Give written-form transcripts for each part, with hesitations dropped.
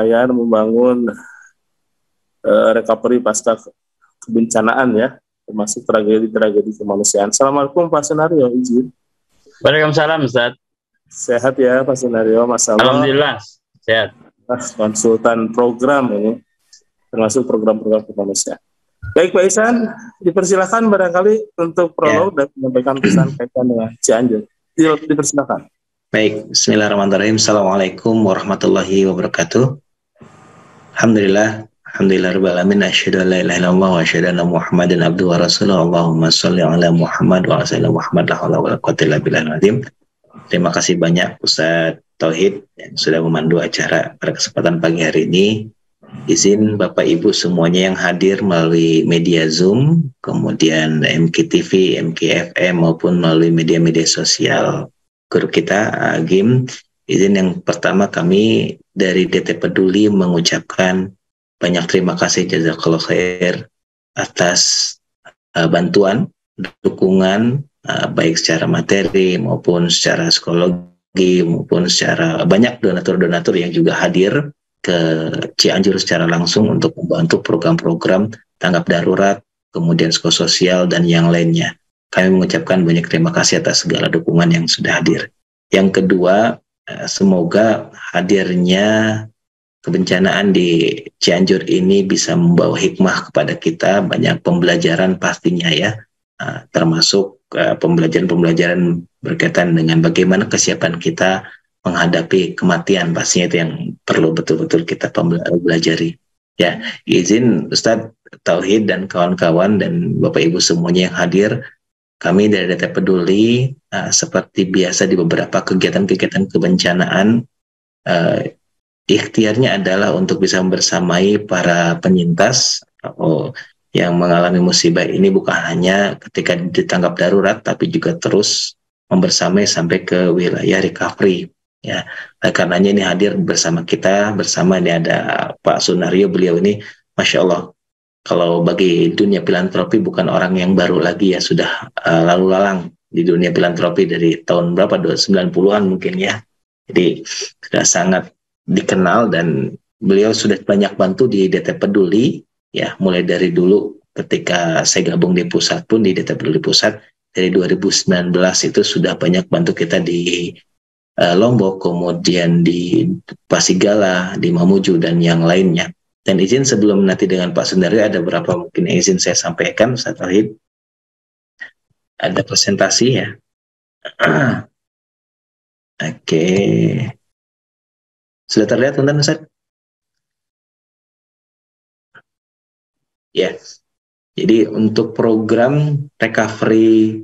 upaya membangun recovery pasca kebencanaan ya, termasuk tragedi-tragedi kemanusiaan. Assalamualaikum Pak Sunario, izin. Waalaikumsalam Ustaz. Sehat ya Pak Sunario, Masya Allah. Alhamdulillah, sehat. Konsultan program ini, termasuk program-program kemanusiaan. Baik Pak Ihsan, dipersilakan barangkali untuk prolog dan menyampaikan pesan kaitan dengan Cianjur. Dipersilakan. Baik, bismillahirrahmanirrahim. Assalamualaikum warahmatullahi wabarakatuh. Alhamdulillah rabbil alamin, asyhadu an la ilaha illallah wa asyhadu anna Muhammadan abduhu wa rasuluh. Allahumma shalli ala Muhammad wa ala Muhammad la haula wala quwwata illa billahil azim. Terima kasih banyak Ustaz Tauhid yang sudah memandu acara pada kesempatan pagi hari ini. Izin Bapak Ibu semuanya yang hadir melalui media Zoom, kemudian MKTV, MKFM maupun melalui media-media sosial guru kita GIM. Izin yang pertama kami dari DT Peduli mengucapkan banyak terima kasih jazakallah khair atas bantuan, dukungan baik secara materi maupun secara psikologi maupun secara banyak donatur-donatur yang juga hadir ke Cianjur secara langsung untuk membantu program-program tanggap darurat, kemudian psikososial dan yang lainnya. Kami mengucapkan banyak terima kasih atas segala dukungan yang sudah hadir. Yang kedua, semoga hadirnya kebencanaan di Cianjur ini bisa membawa hikmah kepada kita, banyak pembelajaran pastinya ya, termasuk pembelajaran-pembelajaran berkaitan dengan bagaimana kesiapan kita menghadapi kematian, pastinya itu yang perlu betul-betul kita pelajari. Ya, izin Ustadz Tauhid dan kawan-kawan dan Bapak Ibu semuanya yang hadir, kami dari DT Peduli seperti biasa di beberapa kegiatan-kegiatan kebencanaan, ikhtiarnya adalah untuk bisa membersamai para penyintas yang mengalami musibah ini, bukan hanya ketika ditanggap darurat, tapi juga terus membersamai sampai ke wilayah recovery. Ya, karenanya ini hadir bersama kita, bersama ini ada Pak Sunario, beliau ini Masya Allah, kalau bagi dunia filantropi bukan orang yang baru lagi ya, sudah lalu lalang di dunia filantropi dari tahun berapa, 90-an mungkin ya. Jadi sudah sangat dikenal dan beliau sudah banyak bantu di DT Peduli ya, mulai dari dulu ketika saya gabung di pusat pun di DT Peduli Pusat dari 2019 itu sudah banyak bantu kita di Lombok, kemudian di Pasigala, di Mamuju dan yang lainnya. Dan izin sebelum nanti dengan Pak Sundario ada beberapa mungkin izin saya sampaikan Ustaz Tauhid. Ada presentasi ya. Oke. Sudah terlihat teman-teman Ustaz? Ya. Jadi untuk program recovery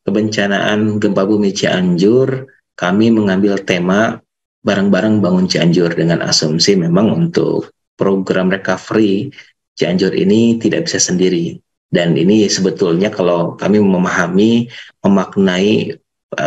kebencanaan gempa bumi Cianjur, kami mengambil tema bareng-bareng bangun Cianjur dengan asumsi memang untuk program recovery Cianjur ini tidak bisa sendiri. Dan ini sebetulnya kalau kami memahami, memaknai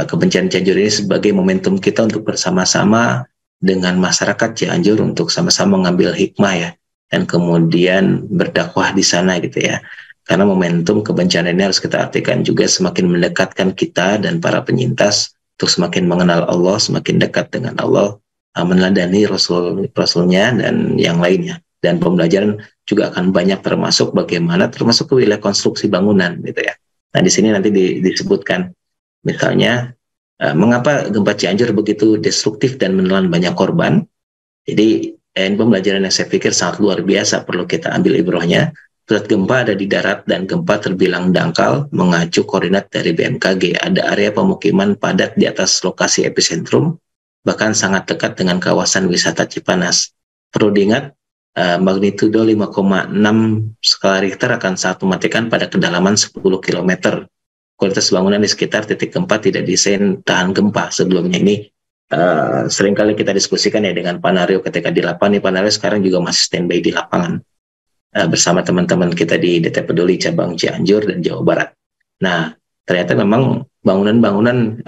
kebencanaan Cianjur ini sebagai momentum kita untuk bersama-sama dengan masyarakat Cianjur untuk sama-sama mengambil hikmah ya, dan kemudian berdakwah di sana gitu ya. Karena momentum kebencanaan ini harus kita artikan juga semakin mendekatkan kita dan para penyintas untuk semakin mengenal Allah, semakin dekat dengan Allah, meneladani Rasulnya dan yang lainnya. Dan pembelajaran juga akan banyak termasuk bagaimana termasuk ke wilayah konstruksi bangunan gitu ya. Nah di sini nanti disebutkan misalnya mengapa gempa Cianjur begitu destruktif dan menelan banyak korban. Jadi pembelajaran yang saya pikir sangat luar biasa perlu kita ambil ibrahnya. Pusat gempa ada di darat dan gempa terbilang dangkal mengacu koordinat dari BMKG. Ada area pemukiman padat di atas lokasi epicentrum, bahkan sangat dekat dengan kawasan wisata Cipanas. Perlu diingat, magnitudo 5,6 skala Richter akan sangat mematikan pada kedalaman 10 km. Kualitas bangunan di sekitar titik gempa tidak desain tahan gempa. Sebelumnya ini seringkali kita diskusikan ya dengan Pak Nario ketika di lapangan. Pak Nario sekarang juga masih standby di lapangan bersama teman-teman kita di DT Peduli cabang Cianjur dan Jawa Barat. Nah, ternyata memang bangunan-bangunan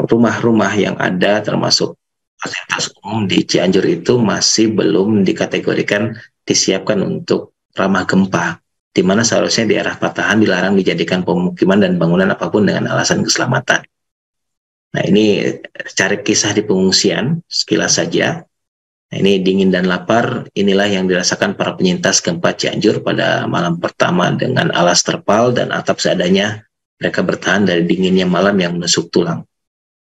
rumah-rumah yang ada termasuk fasilitas umum di Cianjur itu masih belum dikategorikan disiapkan untuk ramah gempa, di mana seharusnya di daerah patahan dilarang dijadikan pemukiman dan bangunan apapun dengan alasan keselamatan. Nah, ini cari kisah di pengungsian sekilas saja. Nah, ini dingin dan lapar, inilah yang dirasakan para penyintas gempa Cianjur pada malam pertama dengan alas terpal dan atap seadanya. Mereka bertahan dari dinginnya malam yang menusuk tulang.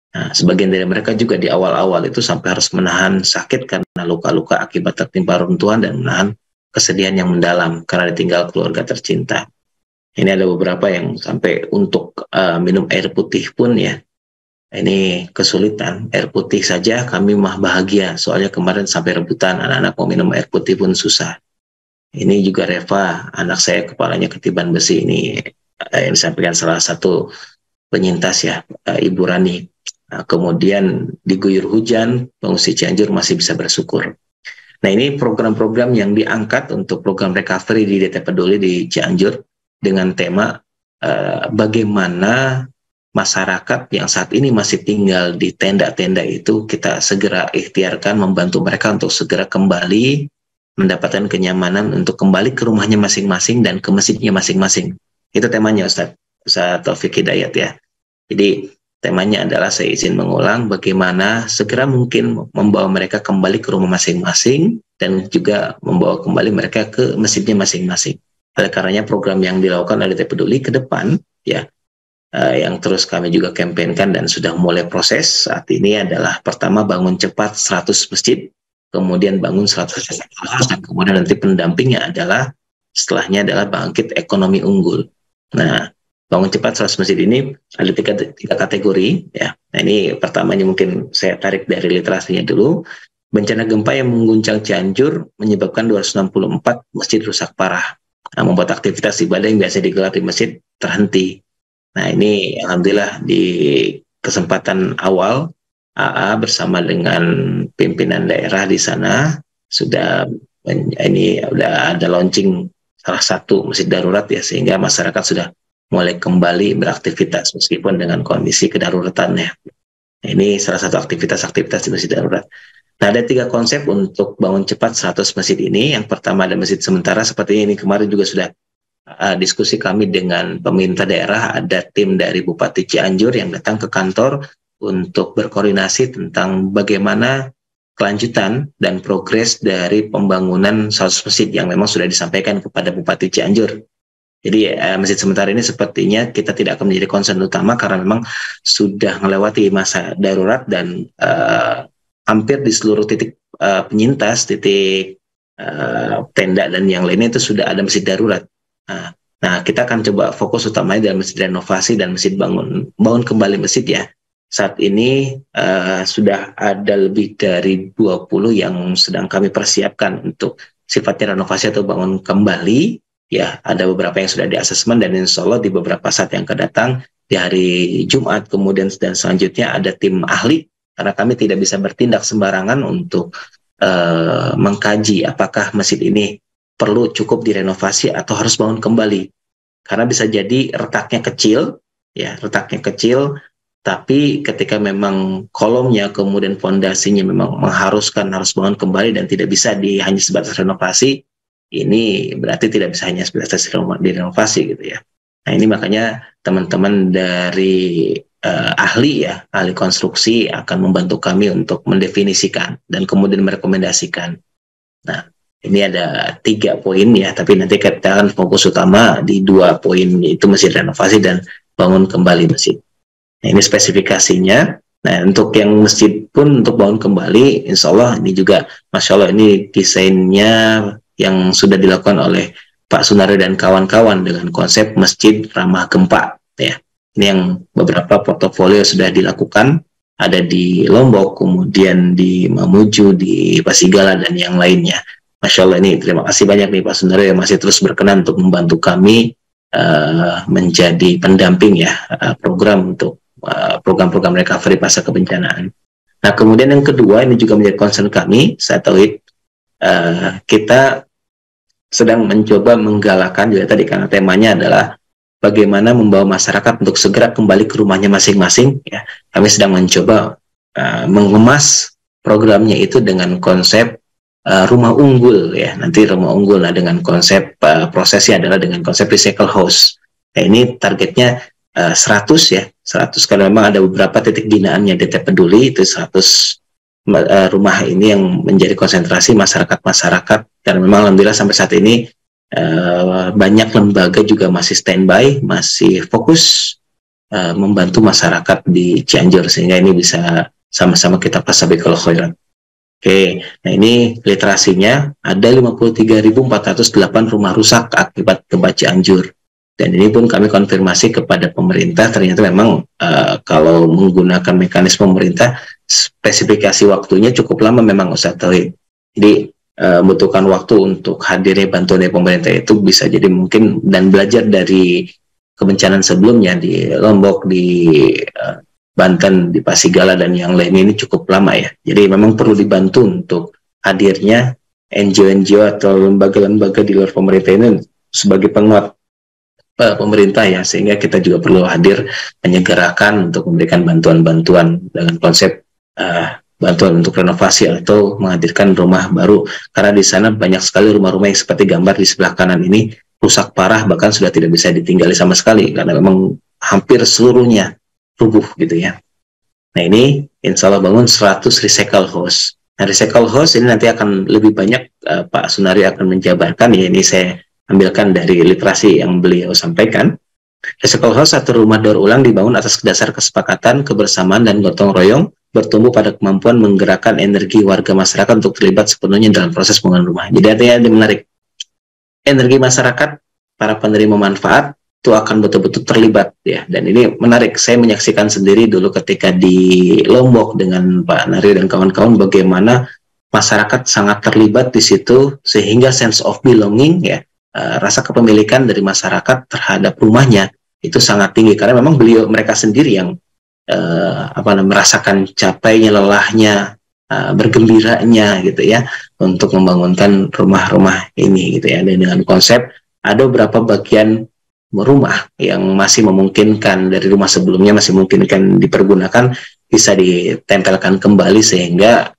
Nah, sebagian dari mereka juga di awal-awal itu sampai harus menahan sakit karena luka-luka akibat tertimpa runtuhan dan menahan kesedihan yang mendalam karena ditinggal keluarga tercinta. Ini ada beberapa yang sampai untuk minum air putih pun ya, ini kesulitan. Air putih saja kami mah bahagia, soalnya kemarin sampai rebutan anak-anak mau minum air putih pun susah. Ini juga Reva, anak saya kepalanya ketiban besi, ini yang disampaikan salah satu penyintas ya, Ibu Rani. Nah, kemudian diguyur hujan, pengungsi Cianjur masih bisa bersyukur. Nah, ini program-program yang diangkat untuk program recovery di DT Peduli di Cianjur dengan tema bagaimana masyarakat yang saat ini masih tinggal di tenda-tenda itu kita segera ikhtiarkan membantu mereka untuk segera kembali mendapatkan kenyamanan untuk kembali ke rumahnya masing-masing dan ke masjidnya masing-masing. Itu temanya Ustaz Taufik Hidayat ya. Jadi temanya adalah, saya izin mengulang, bagaimana segera mungkin membawa mereka kembali ke rumah masing-masing dan juga membawa kembali mereka ke masjidnya masing-masing. Oleh karenanya program yang dilakukan oleh DT Peduli ke depan ya, yang terus kami juga kampanyekan dan sudah mulai proses saat ini adalah pertama bangun cepat 100 masjid, kemudian bangun 100 dan kemudian nanti pendampingnya adalah setelahnya adalah bangkit ekonomi unggul. Nah, bangun cepat 100 masjid ini ada tiga kategori ya. Nah, ini pertamanya mungkin saya tarik dari literasinya dulu. Bencana gempa yang mengguncang Cianjur menyebabkan 264 masjid rusak parah. Nah, membuat aktivitas ibadah yang biasa digelar di masjid terhenti. Nah, ini alhamdulillah di kesempatan awal AA bersama dengan pimpinan daerah di sana sudah ada launching salah satu masjid darurat ya, sehingga masyarakat sudah mulai kembali beraktivitas meskipun dengan kondisi kedaruratannya. Nah, ini salah satu aktivitas di masjid darurat. Nah, ada 3 konsep untuk bangun cepat 100 masjid ini. Yang pertama ada masjid sementara, seperti ini kemarin juga sudah diskusi kami dengan pemerintah daerah, ada tim dari Bupati Cianjur yang datang ke kantor untuk berkoordinasi tentang bagaimana kelanjutan dan progres dari pembangunan 100 masjid yang memang sudah disampaikan kepada Bupati Cianjur. Jadi masjid sementara ini sepertinya kita tidak akan menjadi concern utama karena memang sudah melewati masa darurat dan hampir di seluruh titik penyintas, titik tenda dan yang lainnya itu sudah ada masjid darurat. Nah, kita akan coba fokus utamanya dalam masjid renovasi dan masjid bangun kembali masjid ya. Saat ini sudah ada lebih dari 20 yang sedang kami persiapkan untuk sifatnya renovasi atau bangun kembali. Ya, ada beberapa yang sudah di-asesmen dan insya Allah di beberapa saat yang akan datang, di hari Jumat kemudian dan selanjutnya ada tim ahli, karena kami tidak bisa bertindak sembarangan untuk mengkaji apakah masjid ini perlu cukup direnovasi atau harus bangun kembali. Karena bisa jadi retaknya kecil, tapi ketika memang kolomnya kemudian fondasinya memang mengharuskan harus bangun kembali dan tidak bisa hanya sebatas renovasi, ini berarti tidak bisa hanya sebatas direnovasi gitu ya. Nah, ini makanya teman-teman dari ahli konstruksi akan membantu kami untuk mendefinisikan dan kemudian merekomendasikan. Nah, ini ada 3 poin ya, tapi nanti kita akan fokus utama di 2 poin, itu masjid renovasi dan bangun kembali masjid. Nah, ini spesifikasinya. Nah, untuk yang masjid pun untuk bangun kembali, insya Allah ini juga, Masya Allah, ini desainnya yang sudah dilakukan oleh Pak Sunaryo dan kawan-kawan dengan konsep masjid ramah gempa ya. Ini yang beberapa portofolio sudah dilakukan, ada di Lombok, kemudian di Mamuju, di Pasigala dan yang lainnya. Masya Allah, ini terima kasih banyak nih Pak Sunaryo yang masih terus berkenan untuk membantu kami menjadi pendamping ya program untuk program-program recovery pasca kebencanaan. Nah, kemudian yang kedua, ini juga menjadi concern kami, saya tahu kita sedang mencoba menggalakkan juga tadi karena temanya adalah bagaimana membawa masyarakat untuk segera kembali ke rumahnya masing-masing ya. Kami sedang mencoba mengemas programnya itu dengan konsep rumah unggul ya. Nanti rumah unggul dengan konsep prosesnya adalah dengan konsep recycle house. Nah, ini targetnya 100 ya, 100 karena memang ada beberapa titik binaannya DT Peduli itu 100 rumah ini yang menjadi konsentrasi masyarakat-masyarakat, karena memang alhamdulillah sampai saat ini banyak lembaga juga masih standby, masih fokus membantu masyarakat di Cianjur, sehingga ini bisa sama-sama kita fastabiqul khairat. Oke, nah ini literasinya ada 53.408 rumah rusak akibat gempa Cianjur. Dan ini pun kami konfirmasi kepada pemerintah, ternyata memang kalau menggunakan mekanisme pemerintah, spesifikasi waktunya cukup lama memang Ustaz Tauhid. Jadi membutuhkan waktu untuk hadirnya bantuan dari pemerintah itu bisa jadi mungkin, dan belajar dari kebencanaan sebelumnya di Lombok, di Banten, di Pasigala, dan yang lainnya ini cukup lama ya. Jadi memang perlu dibantu untuk hadirnya NGO-NGO atau lembaga-lembaga di luar pemerintah ini sebagai penguat pemerintah ya, sehingga kita juga perlu hadir menyegerakan untuk memberikan bantuan-bantuan dengan konsep bantuan untuk renovasi atau menghadirkan rumah baru, karena di sana banyak sekali rumah-rumah yang seperti gambar di sebelah kanan ini rusak parah, bahkan sudah tidak bisa ditinggali sama sekali karena memang hampir seluruhnya rubuh gitu ya. Nah ini insya Allah bangun 100 recycle house. Nah recycle house ini nanti akan lebih banyak Pak Sunaryo akan menjabarkan ya, ini saya ambilkan dari literasi yang beliau sampaikan. Recycle house atau rumah daur ulang dibangun atas dasar kesepakatan, kebersamaan, dan gotong royong, bertumbuh pada kemampuan menggerakkan energi warga masyarakat untuk terlibat sepenuhnya dalam proses pembangunan rumah. Jadi artinya ada menarik, energi masyarakat, para penerima manfaat itu akan betul-betul terlibat ya. Dan ini menarik, saya menyaksikan sendiri dulu ketika di Lombok dengan Pak Naryo dan kawan-kawan bagaimana masyarakat sangat terlibat di situ, sehingga sense of belonging ya, rasa kepemilikan dari masyarakat terhadap rumahnya itu sangat tinggi, karena memang mereka sendiri yang merasakan capainya, lelahnya, bergembiranya gitu ya untuk membangunkan rumah-rumah ini gitu ya. Dan dengan konsep ada beberapa bagian rumah yang masih memungkinkan dari rumah sebelumnya masih memungkinkan dipergunakan, bisa ditempelkan kembali, sehingga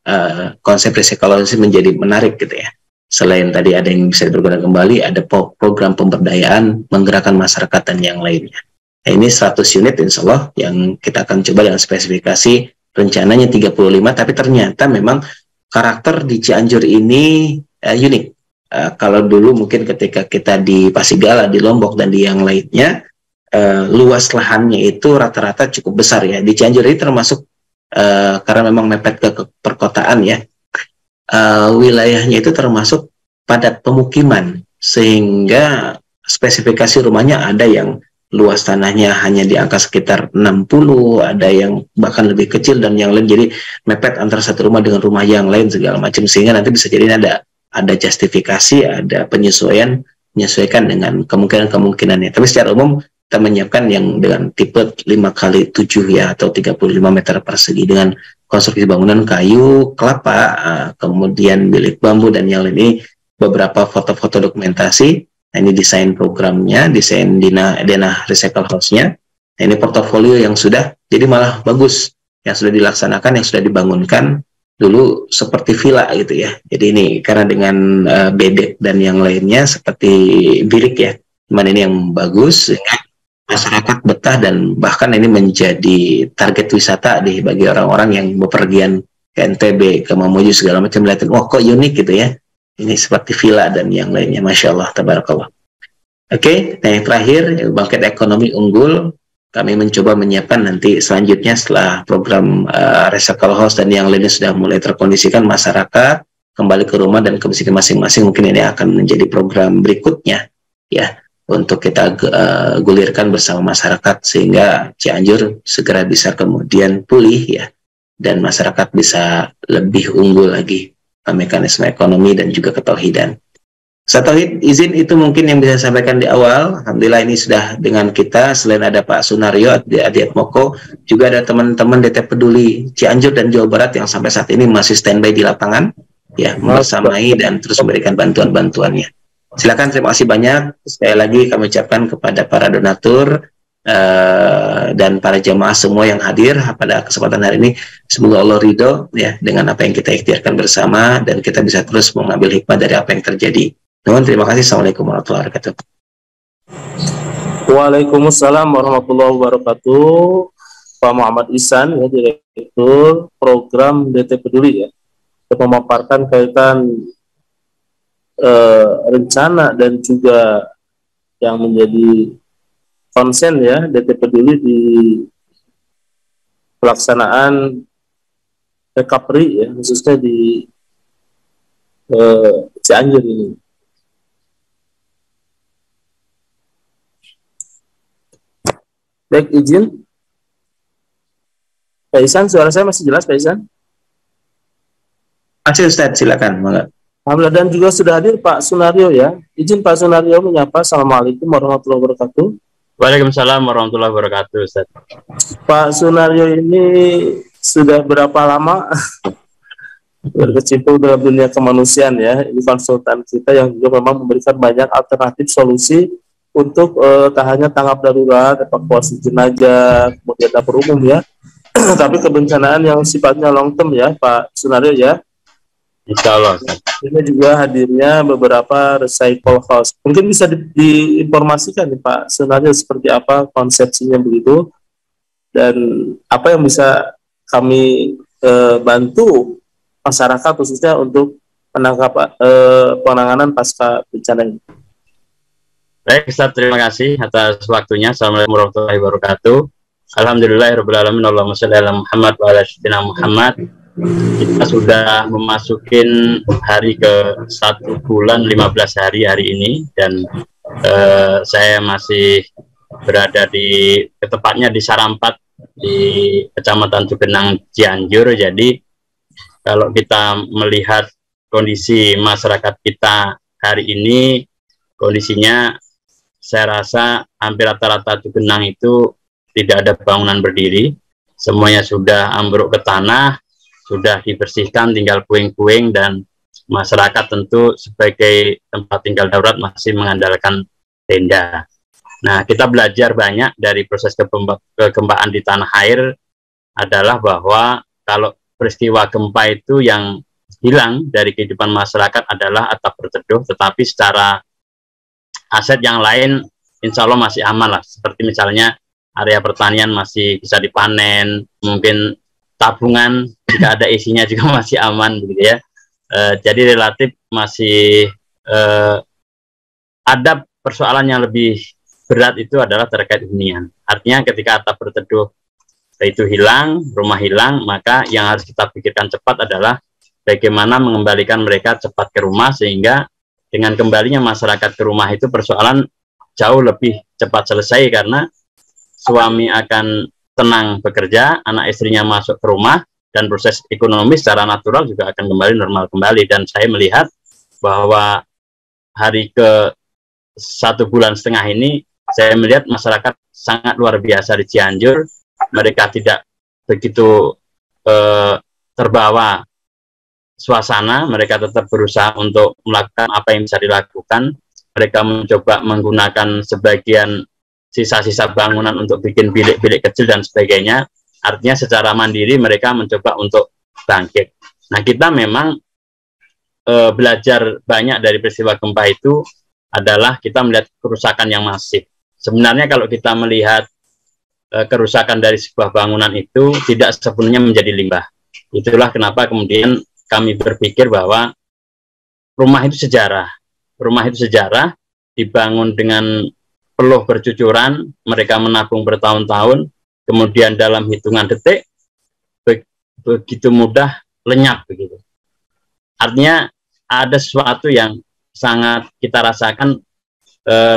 konsep recyclability menjadi menarik gitu ya. Selain tadi ada yang bisa dipergunakan kembali, ada program pemberdayaan, menggerakkan masyarakat, dan yang lainnya. Nah, ini 100 unit insya Allah yang kita akan coba dengan spesifikasi rencananya 35, tapi ternyata memang karakter di Cianjur ini unik. Kalau dulu mungkin ketika kita di Pasigala, di Lombok, dan di yang lainnya, luas lahannya itu rata-rata cukup besar ya. Di Cianjur ini termasuk karena memang mepet ke perkotaan ya, wilayahnya itu termasuk padat pemukiman, sehingga spesifikasi rumahnya ada yang luas tanahnya hanya di angka sekitar 60, ada yang bahkan lebih kecil, dan yang lain jadi mepet antara satu rumah dengan rumah yang lain segala macam, sehingga nanti bisa jadi ada justifikasi, ada menyesuaikan dengan kemungkinannya. Tapi secara umum kita menyiapkan yang dengan tipe 5x7 ya, atau 35 meter persegi, dengan konstruksi bangunan kayu, kelapa, kemudian bilik bambu, dan yang lain. Ini beberapa foto-foto dokumentasi. Nah, ini desain programnya, desain denah recycle house-nya. Nah, ini portofolio yang sudah, jadi malah bagus, yang sudah dilaksanakan, yang sudah dibangunkan dulu seperti villa gitu ya. Jadi ini karena dengan bedek dan yang lainnya seperti bilik ya, cuman ini yang bagus, sehingga masyarakat betah, dan bahkan ini menjadi target wisata bagi orang-orang yang bepergian ke NTB, ke Mamuju segala macam, lihatin, wah kok unik gitu ya. Ini seperti villa dan yang lainnya, Masya Allah, tabarakallah. Oke, nah yang terakhir, bangkit ekonomi unggul. Kami mencoba menyiapkan nanti selanjutnya setelah program recycle house dan yang lainnya sudah mulai terkondisikan, masyarakat kembali ke rumah dan ke masing-masing. Mungkin ini akan menjadi program berikutnya ya, untuk kita gulirkan bersama masyarakat, sehingga Cianjur segera bisa kemudian pulih ya, dan masyarakat bisa lebih unggul lagi mekanisme ekonomi dan juga ketauhidan. Tauhid, izin itu mungkin yang bisa saya sampaikan di awal. Alhamdulillah ini sudah dengan kita, selain ada Pak Sunaryo, Adi Atmoko, juga ada teman-teman DT Peduli Cianjur dan Jawa Barat yang sampai saat ini masih standby di lapangan ya, membersamai dan terus memberikan bantuan-bantuannya. Silakan, terima kasih banyak. Sekali lagi kami ucapkan kepada para donatur dan para jamaah semua yang hadir pada kesempatan hari ini, semoga Allah ridho ya dengan apa yang kita ikhtiarkan bersama, dan kita bisa terus mengambil hikmah dari apa yang terjadi. Terima kasih. Assalamualaikum warahmatullahi wabarakatuh. Waalaikumsalam warahmatullahi wabarakatuh. Pak Muhammad Ihsan ya, itu program DT Peduli ya, untuk memaparkan kaitan rencana dan juga yang menjadi konsen ya DT Peduli di pelaksanaan recovery ya, khususnya di Cianjur ini. Baik, izin. Pak Ihsan, suara saya masih jelas, Pak Ihsan? Masih, Ustaz, silakan. Alhamdulillah, dan juga sudah hadir Pak Sunario ya. Izin Pak Sunario menyapa. Assalamualaikum warahmatullahi wabarakatuh. Waalaikumsalam warahmatullahi wabarakatuh, Ustaz. Pak Sunario ini sudah berapa lama berkecimpung dalam dunia kemanusiaan ya? Ini konsultan kita yang juga memang memberikan banyak alternatif solusi untuk tak hanya tanggap darurat, evakuasi jenazah, kemudian dapur umum ya, tapi kebencanaan yang sifatnya long term ya, Pak Sunario ya. Insya Allah. Ini juga hadirnya beberapa recycle house. Mungkin bisa diinformasikan nih Pak Sunario seperti apa konsepsinya begitu, dan apa yang bisa kami bantu masyarakat khususnya untuk penanganan pasca bencana ini. Baik, Ustaz, terima kasih atas waktunya. Assalamualaikum warahmatullahi wabarakatuh. Alhamdulillahirrahmanirrahim. Allahumma sholli ala Muhammad wa ala sayyidina Muhammad. Kita sudah memasukin hari ke 1 bulan 15 hari ini, dan saya masih berada tepatnya di Sarampat di Kecamatan Cugenang, Cianjur. Jadi kalau kita melihat kondisi masyarakat kita hari ini, kondisinya saya rasa hampir rata-rata Cugenang itu tidak ada bangunan berdiri, semuanya sudah ambruk ke tanah, sudah dibersihkan, tinggal puing-puing, dan masyarakat tentu sebagai tempat tinggal darurat masih mengandalkan tenda. Nah, kita belajar banyak dari proses kegempaan di tanah air adalah bahwa kalau peristiwa gempa itu yang hilang dari kehidupan masyarakat adalah atap berteduh, tetapi secara aset yang lain insya Allah masih aman lah, seperti misalnya area pertanian masih bisa dipanen, mungkin tabungan jika ada isinya juga masih aman begitu ya. Jadi relatif masih ada persoalan yang lebih berat itu adalah terkait hunian. Artinya ketika atap berteduh itu hilang, rumah hilang, maka yang harus kita pikirkan cepat adalah bagaimana mengembalikan mereka cepat ke rumah, sehingga dengan kembalinya masyarakat ke rumah itu persoalan jauh lebih cepat selesai, karena suami akan tenang bekerja, anak istrinya masuk ke rumah, dan proses ekonomi secara natural juga akan kembali normal kembali. Dan saya melihat bahwa hari ke 1,5 bulan ini, saya melihat masyarakat sangat luar biasa di Cianjur. Mereka tidak begitu terbawa suasana, mereka tetap berusaha untuk melakukan apa yang bisa dilakukan. Mereka mencoba menggunakan sebagian sisa-sisa bangunan untuk bikin bilik-bilik kecil dan sebagainya. Artinya secara mandiri mereka mencoba untuk bangkit. Nah, kita memang belajar banyak dari peristiwa gempa itu adalah kita melihat kerusakan yang masif. Sebenarnya kalau kita melihat kerusakan dari sebuah bangunan itu tidak sepenuhnya menjadi limbah. Itulah kenapa kemudian kami berpikir bahwa rumah itu sejarah. Rumah itu sejarah, dibangun dengan peluh bercucuran, mereka menabung bertahun-tahun, kemudian dalam hitungan detik begitu mudah lenyap begitu. Artinya ada sesuatu yang sangat kita rasakan,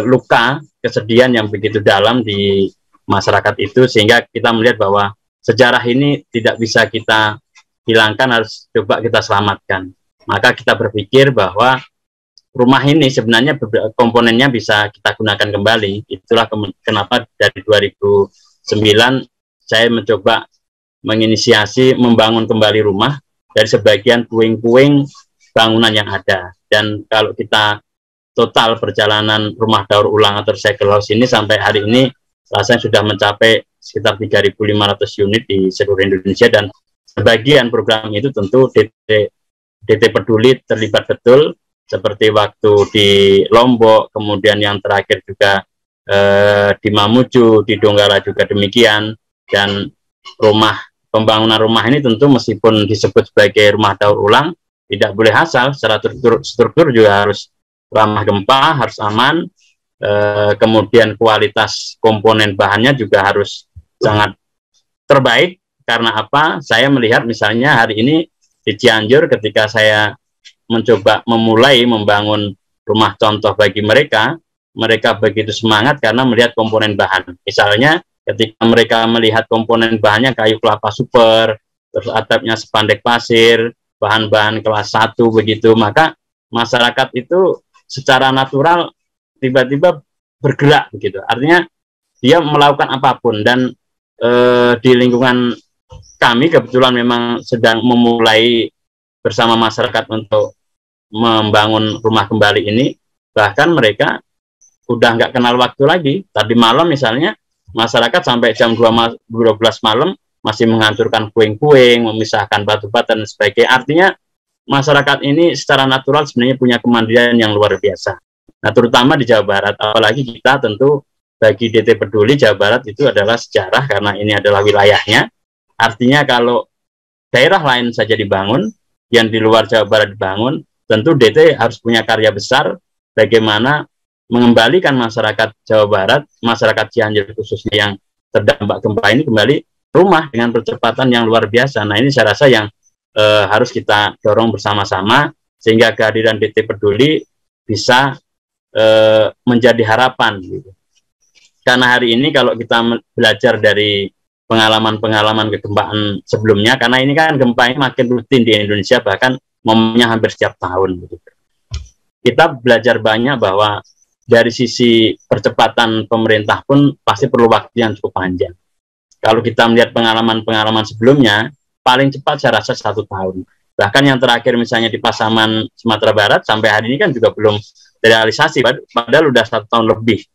luka, kesedihan yang begitu dalam di masyarakat itu, sehingga kita melihat bahwa sejarah ini tidak bisa kita hilangkan, harus coba kita selamatkan. Maka kita berpikir bahwa rumah ini sebenarnya komponennya bisa kita gunakan kembali. Itulah kenapa dari 2009 saya mencoba menginisiasi membangun kembali rumah dari sebagian puing-puing bangunan yang ada. Dan kalau kita total perjalanan rumah daur ulang atau recycle house ini sampai hari ini rasanya sudah mencapai sekitar 3.500 unit di seluruh Indonesia, dan sebagian program itu tentu DT Peduli terlibat betul, seperti waktu di Lombok, kemudian yang terakhir juga di Mamuju, di Donggala juga demikian, dan rumah pembangunan rumah ini tentu meskipun disebut sebagai rumah daur ulang, tidak boleh asal. Secara struktur juga harus ramah gempa, harus aman, kemudian kualitas komponen bahannya juga harus sangat terbaik. Karena apa? Saya melihat misalnya hari ini di Cianjur ketika saya mencoba memulai membangun rumah contoh bagi mereka, mereka begitu semangat karena melihat komponen bahan. Misalnya ketika mereka melihat komponen bahannya kayu kelapa super, terus atapnya spandek pasir, bahan-bahan kelas 1 begitu, maka masyarakat itu secara natural tiba-tiba bergerak begitu. Artinya dia melakukan apapun. Dan di lingkungan kami kebetulan memang sedang memulai bersama masyarakat untuk membangun rumah kembali ini, bahkan mereka udah nggak kenal waktu lagi. Tadi malam misalnya masyarakat sampai jam 12 malam masih menghancurkan puing-puing, memisahkan batu-bata dan sebagainya. Artinya masyarakat ini secara natural sebenarnya punya kemandirian yang luar biasa. Nah, terutama di Jawa Barat, apalagi kita tentu bagi DT Peduli Jawa Barat itu adalah sejarah karena ini adalah wilayahnya. Artinya kalau daerah lain saja dibangun, yang di luar Jawa Barat dibangun, tentu DT harus punya karya besar bagaimana mengembalikan masyarakat Jawa Barat, masyarakat Cianjur khususnya yang terdampak gempa ini kembali rumah dengan percepatan yang luar biasa. Nah, ini saya rasa yang harus kita dorong bersama-sama sehingga kehadiran DT Peduli bisa menjadi harapan gitu. Karena hari ini kalau kita belajar dari pengalaman-pengalaman kegempaan sebelumnya, karena ini kan gempa ini makin rutin di Indonesia, bahkan momennya hampir setiap tahun gitu. Kita belajar banyak bahwa dari sisi percepatan pemerintah pun pasti perlu waktu yang cukup panjang. Kalau kita melihat pengalaman-pengalaman sebelumnya, paling cepat saya rasa 1 tahun. Bahkan yang terakhir misalnya di Pasaman, Sumatera Barat, sampai hari ini kan juga belum realisasi, padahal sudah 1 tahun lebih.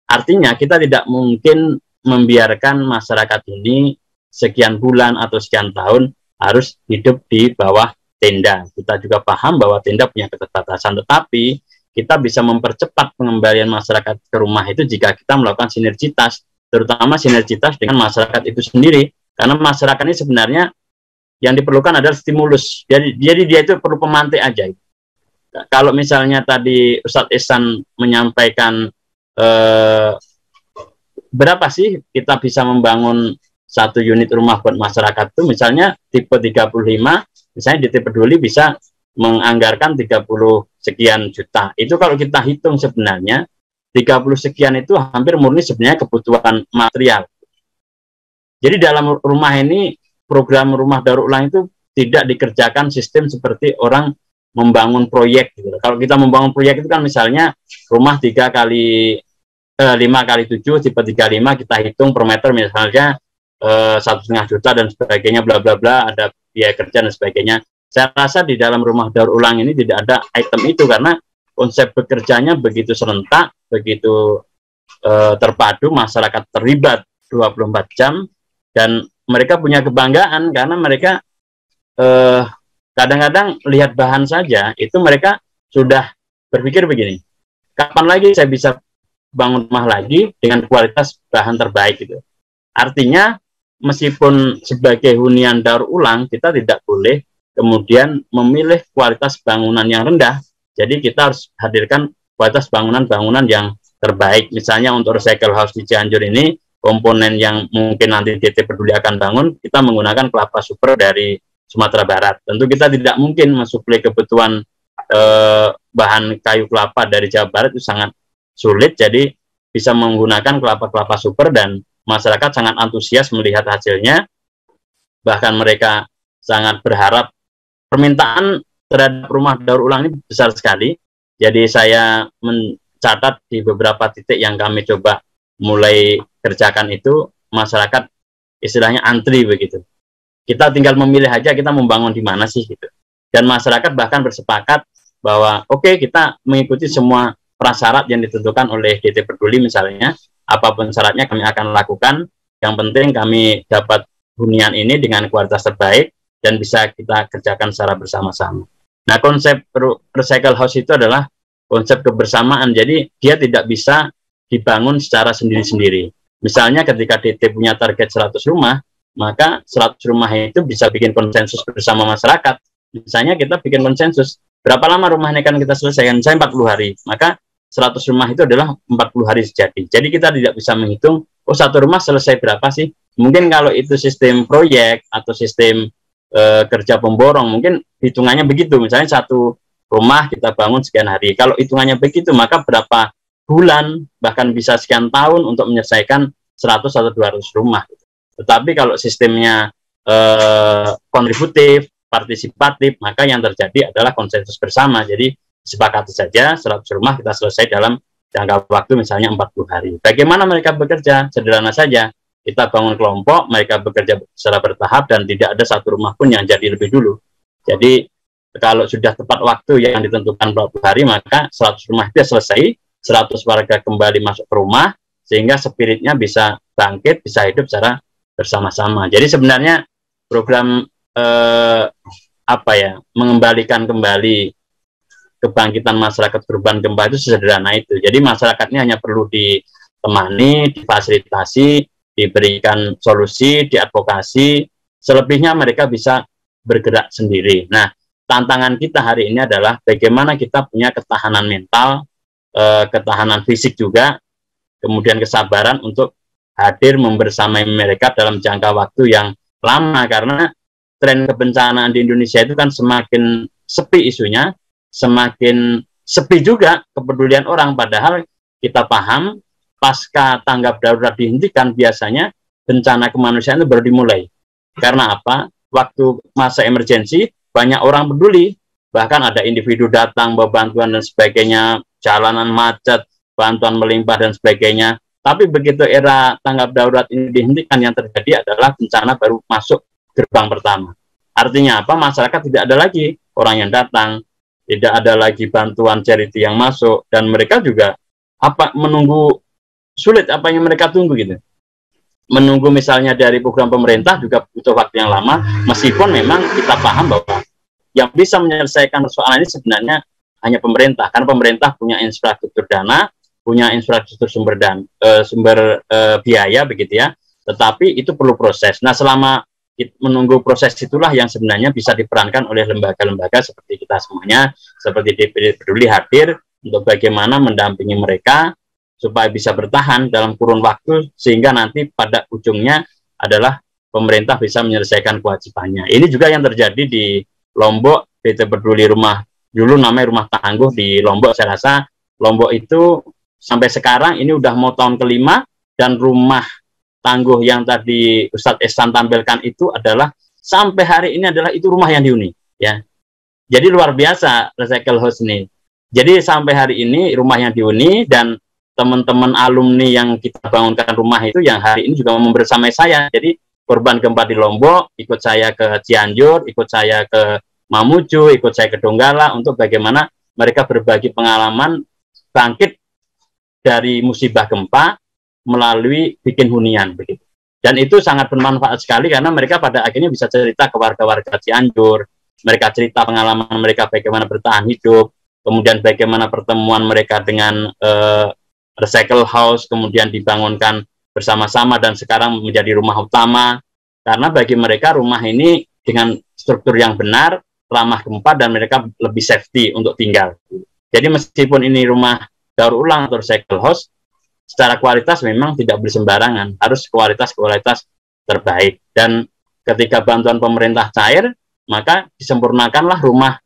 Artinya kita tidak mungkin membiarkan masyarakat ini sekian bulan atau sekian tahun harus hidup di bawah tenda. Kita juga paham bahwa tenda punya keterbatasan, tetapi kita bisa mempercepat pengembalian masyarakat ke rumah itu jika kita melakukan sinergitas, terutama sinergitas dengan masyarakat itu sendiri. Karena masyarakat ini sebenarnya yang diperlukan adalah stimulus. Jadi dia itu perlu pemantik aja. Kalau misalnya tadi Ustadz Ihsan menyampaikan berapa sih kita bisa membangun 1 unit rumah buat masyarakat itu, misalnya tipe 35, misalnya DT Peduli bisa menganggarkan 30 sekian juta. Itu kalau kita hitung sebenarnya 30 sekian itu hampir murni sebenarnya kebutuhan material. Jadi dalam rumah ini, program rumah daur ulang itu tidak dikerjakan sistem seperti orang membangun proyek gitu. Kalau kita membangun proyek itu kan misalnya rumah 5 kali 7 tipe 35 kita hitung per meter misalnya 1,5 juta dan sebagainya, bla bla bla, ada biaya kerja dan sebagainya. Saya rasa di dalam rumah daur ulang ini tidak ada item itu karena konsep bekerjanya begitu serentak, begitu terpadu, masyarakat terlibat 24 jam dan mereka punya kebanggaan karena mereka kadang-kadang lihat bahan saja itu mereka sudah berpikir begini, kapan lagi saya bisa bangun rumah lagi dengan kualitas bahan terbaik gitu. Artinya meskipun sebagai hunian daur ulang kita tidak boleh kemudian memilih kualitas bangunan yang rendah. Jadi kita harus hadirkan kualitas bangunan-bangunan yang terbaik. Misalnya untuk recycle house di Cianjur ini, komponen yang mungkin nanti DT Peduli akan bangun, kita menggunakan kelapa super dari Sumatera Barat. Tentu kita tidak mungkin mensuplai kebutuhan bahan kayu kelapa dari Jawa Barat, itu sangat sulit. Jadi bisa menggunakan kelapa-kelapa super dan masyarakat sangat antusias melihat hasilnya. Bahkan mereka sangat berharap. Permintaan terhadap rumah daur ulang ini besar sekali. Jadi saya mencatat di beberapa titik yang kami coba mulai kerjakan itu, masyarakat istilahnya antri begitu. Kita tinggal memilih aja kita membangun di mana sih gitu. Dan masyarakat bahkan bersepakat bahwa oke, kita mengikuti semua prasyarat yang ditentukan oleh DT Peduli misalnya, apapun syaratnya kami akan lakukan. Yang penting kami dapat hunian ini dengan kualitas terbaik dan bisa kita kerjakan secara bersama-sama. Nah, konsep recycle house itu adalah konsep kebersamaan. Jadi dia tidak bisa dibangun secara sendiri-sendiri. Misalnya ketika DT punya target 100 rumah, maka 100 rumah itu bisa bikin konsensus bersama masyarakat. Misalnya kita bikin konsensus, berapa lama rumah ini akan kita selesaikan? Misalnya 40 hari, maka 100 rumah itu adalah 40 hari sejadi. Jadi kita tidak bisa menghitung, oh satu rumah selesai berapa sih? Mungkin kalau itu sistem proyek atau sistem kerja pemborong, mungkin hitungannya begitu. Misalnya satu rumah kita bangun sekian hari. Kalau hitungannya begitu, maka berapa bulan, bahkan bisa sekian tahun untuk menyelesaikan 100 atau 200 rumah. Tetapi kalau sistemnya kontributif, partisipatif, maka yang terjadi adalah konsensus bersama. Jadi sepakati saja 100 rumah kita selesai dalam jangka waktu misalnya 40 hari. Bagaimana mereka bekerja? Sederhana saja. Kita bangun kelompok, mereka bekerja secara bertahap dan tidak ada satu rumah pun yang jadi lebih dulu. Jadi kalau sudah tepat waktu yang ditentukan 40 hari, maka 100 rumah itu selesai, 100 warga kembali masuk ke rumah, sehingga spiritnya bisa bangkit, bisa hidup secara bersama-sama. Jadi sebenarnya program mengembalikan kembali kebangkitan masyarakat korban gempa itu sederhana itu. Jadi masyarakatnya hanya perlu ditemani, difasilitasi, diberikan solusi, diadvokasi, selebihnya mereka bisa bergerak sendiri. Nah, tantangan kita hari ini adalah bagaimana kita punya ketahanan mental, ketahanan fisik juga, kemudian kesabaran untuk hadir membersamai mereka dalam jangka waktu yang lama, karena tren kebencanaan di Indonesia itu kan semakin sepi isunya, semakin sepi juga kepedulian orang, padahal kita paham pasca tanggap darurat dihentikan biasanya bencana kemanusiaan itu baru dimulai. Karena apa? Waktu masa emergensi banyak orang peduli, bahkan ada individu datang bawa bantuan dan sebagainya, jalanan macet, bantuan melimpah dan sebagainya. Tapi begitu era tanggap darurat ini dihentikan, yang terjadi adalah bencana baru masuk gerbang pertama. Artinya apa? Masyarakat tidak ada lagi orang yang datang, tidak ada lagi bantuan charity yang masuk, dan mereka juga menunggu sulit apa yang mereka tunggu gitu. Menunggu misalnya dari program pemerintah juga butuh waktu yang lama, meskipun memang kita paham bahwa yang bisa menyelesaikan persoalan ini sebenarnya hanya pemerintah, karena pemerintah punya infrastruktur dana, punya infrastruktur sumber biaya begitu ya. Tetapi itu perlu proses. Nah, selama menunggu proses itulah yang sebenarnya bisa diperankan oleh lembaga-lembaga seperti kita semuanya, seperti DPD Peduli hadir untuk bagaimana mendampingi mereka supaya bisa bertahan dalam kurun waktu, sehingga nanti pada ujungnya adalah pemerintah bisa menyelesaikan kewajibannya. Ini juga yang terjadi di Lombok, PT Peduli Rumah, dulu namanya Rumah Tangguh di Lombok. Saya rasa Lombok itu sampai sekarang ini udah mau tahun kelima, dan Rumah Tangguh yang tadi Ustadz Ehsan tampilkan itu adalah sampai hari ini adalah itu rumah yang dihuni, ya. Jadi luar biasa Recycle House ini. Jadi sampai hari ini rumah yang dihuni, dan teman-teman alumni yang kita bangunkan rumah itu yang hari ini juga membersamai saya. Jadi korban gempa di Lombok ikut saya ke Cianjur, ikut saya ke Mamuju, ikut saya ke Donggala untuk bagaimana mereka berbagi pengalaman bangkit dari musibah gempa melalui bikin hunian begitu. Dan itu sangat bermanfaat sekali karena mereka pada akhirnya bisa cerita ke warga-warga Cianjur, mereka cerita pengalaman mereka bagaimana bertahan hidup, kemudian bagaimana pertemuan mereka dengan Recycle House kemudian dibangunkan bersama-sama dan sekarang menjadi rumah utama, karena bagi mereka rumah ini dengan struktur yang benar, ramah gempa, dan mereka lebih safety untuk tinggal. Jadi meskipun ini rumah daur ulang atau Recycle House, secara kualitas memang tidak bersembarangan, harus kualitas terbaik. Dan ketika bantuan pemerintah cair, maka disempurnakanlah rumah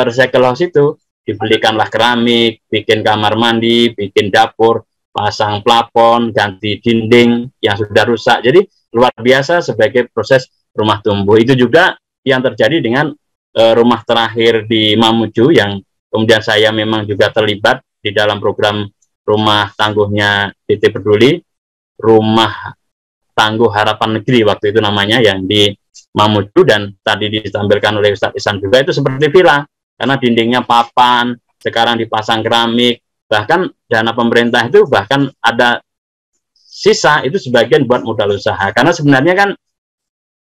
Recycle House itu. Dibelikanlah keramik, bikin kamar mandi, bikin dapur, pasang plafon, ganti dinding yang sudah rusak. Jadi luar biasa sebagai proses rumah tumbuh. Itu juga yang terjadi dengan rumah terakhir di Mamuju, yang kemudian saya memang juga terlibat di dalam program rumah tangguhnya PT Peduli, Rumah Tangguh Harapan Negeri waktu itu namanya, yang di Mamuju, dan tadi ditampilkan oleh Ustadz Ihsan juga itu seperti villa. Karena dindingnya papan, sekarang dipasang keramik, bahkan dana pemerintah itu bahkan ada sisa itu sebagian buat modal usaha. Karena sebenarnya kan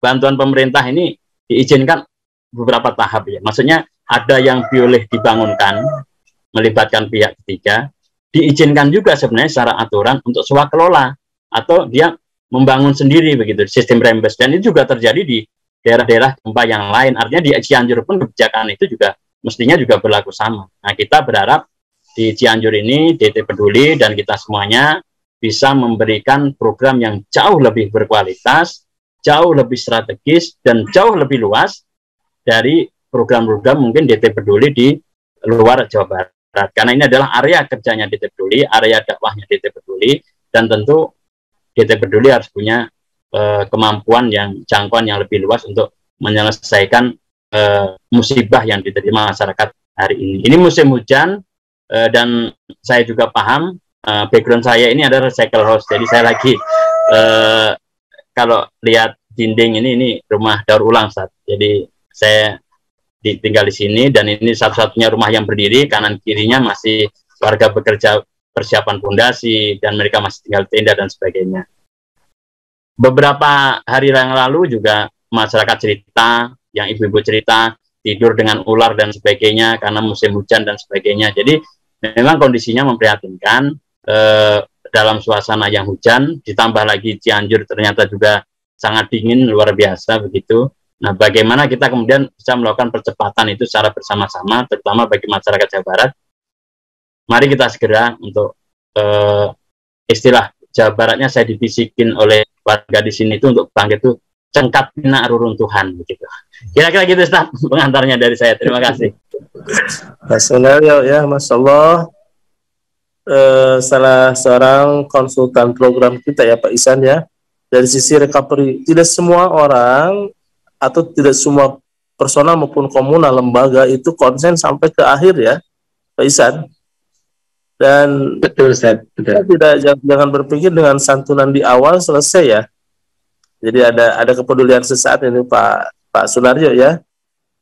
bantuan pemerintah ini diizinkan beberapa tahap ya. Maksudnya ada yang boleh dibangunkan, melibatkan pihak ketiga, diizinkan juga sebenarnya secara aturan untuk swakelola, atau dia membangun sendiri begitu sistem rembes, dan itu juga terjadi di daerah-daerah gempa yang lain. Artinya di Cianjur pun kebijakan itu juga mestinya juga berlaku sama. Nah, kita berharap di Cianjur ini DT Peduli dan kita semuanya bisa memberikan program yang jauh lebih berkualitas, jauh lebih strategis, dan jauh lebih luas dari program-program mungkin DT Peduli di luar Jawa Barat. Karena ini adalah area kerjanya DT Peduli, area dakwahnya DT Peduli, dan tentu DT Peduli harus punya kemampuan yang jangkauan yang lebih luas untuk menyelesaikan musibah yang diterima masyarakat hari ini. Ini musim hujan, dan saya juga paham background saya ini adalah recycle house, jadi saya lagi kalau lihat dinding ini rumah daur ulang, Ustaz. Jadi saya tinggal di sini, dan ini satu-satunya rumah yang berdiri, kanan kirinya masih warga bekerja persiapan fondasi, dan mereka masih tinggal tenda dan sebagainya. Beberapa hari yang lalu juga masyarakat cerita, yang ibu-ibu cerita tidur dengan ular dan sebagainya karena musim hujan dan sebagainya. Jadi memang kondisinya memprihatinkan dalam suasana yang hujan, ditambah lagi Cianjur ternyata juga sangat dingin luar biasa begitu. Nah, bagaimana kita kemudian bisa melakukan percepatan itu secara bersama-sama, terutama bagi masyarakat Jawa Barat. Mari kita segera untuk istilah Jawa Baratnya saya dibisikin oleh warga di sini itu untuk bangkit itu cengkat pina ruruntuhan begitu. Kira-kira gitu, Ustaz, pengantarnya dari saya. Terima kasih. Mas Sunario, ya, Masya Allah, salah seorang konsultan program kita ya Pak Ihsan ya. Dari sisi recovery, tidak semua orang atau tidak semua personal maupun komunal lembaga itu konsen sampai ke akhir ya Pak Ihsan. Dan betul, Ustaz. Betul. Jangan berpikir dengan santunan di awal selesai ya. Jadi ada kepedulian sesaat ini Pak Sunario ya,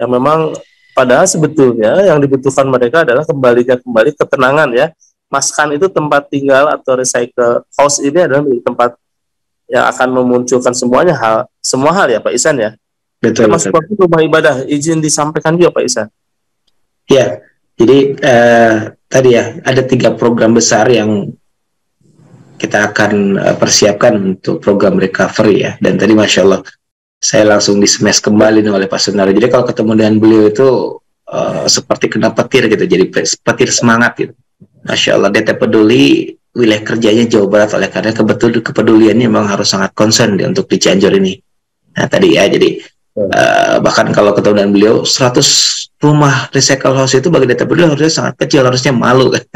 yang memang padahal sebetulnya yang dibutuhkan mereka adalah kembali ketenangan ya. Maskan itu tempat tinggal atau recycle house ini adalah tempat yang akan memunculkan semua hal ya Pak Ihsan ya. Betul. Termasuk rumah ibadah, izin disampaikan juga Pak Ihsan. Ya, jadi tadi ya ada 3 program besar yang kita akan persiapkan untuk program recovery ya. Dan tadi Masya Allah saya langsung di-smash kembali oleh Pak Sunario. Jadi kalau ketemu dengan beliau itu seperti kena petir gitu, jadi petir semangat gitu. Masya Allah, DT Peduli wilayah kerjanya Jawa Barat, oleh karena kepeduliannya memang harus sangat concern untuk di Cianjur ini. Nah tadi ya, jadi bahkan kalau ketemu dengan beliau 100 rumah recycle house itu bagi DT Peduli harusnya sangat kecil, harusnya malu kan.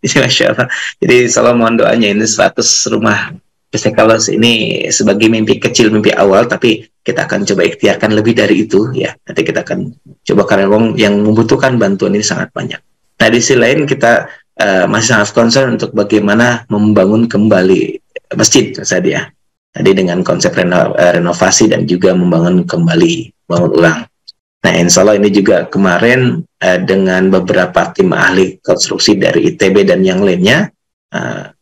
Jadi Masya Allah, jadi salam mohon doanya ini 100 rumah recycle house ini sebagai mimpi kecil, mimpi awal, tapi kita akan coba ikhtiarkan lebih dari itu ya. Nanti kita akan coba, karena memang yang membutuhkan bantuan ini sangat banyak. Nah di sisi lain kita masih sangat concern untuk bagaimana membangun kembali masjid saja tadi dengan konsep renovasi dan juga membangun kembali, bangun ulang. Nah insya Allah ini juga kemarin dengan beberapa tim ahli konstruksi dari ITB dan yang lainnya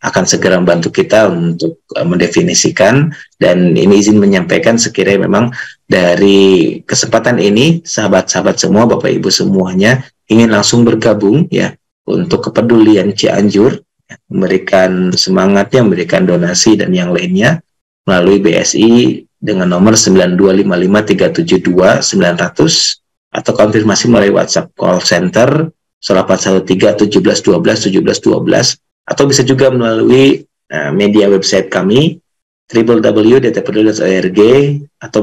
akan segera membantu kita untuk mendefinisikan, dan ini izin menyampaikan sekiranya memang dari kesempatan ini sahabat-sahabat semua, Bapak Ibu semuanya ingin langsung bergabung ya untuk kepedulian Cianjur, memberikan semangatnya, memberikan donasi dan yang lainnya melalui BSI dengan nomor 9255372-900 atau konfirmasi melalui WhatsApp call center 0813-1712-1712, atau bisa juga melalui media website kami www.dtpeduli.org, atau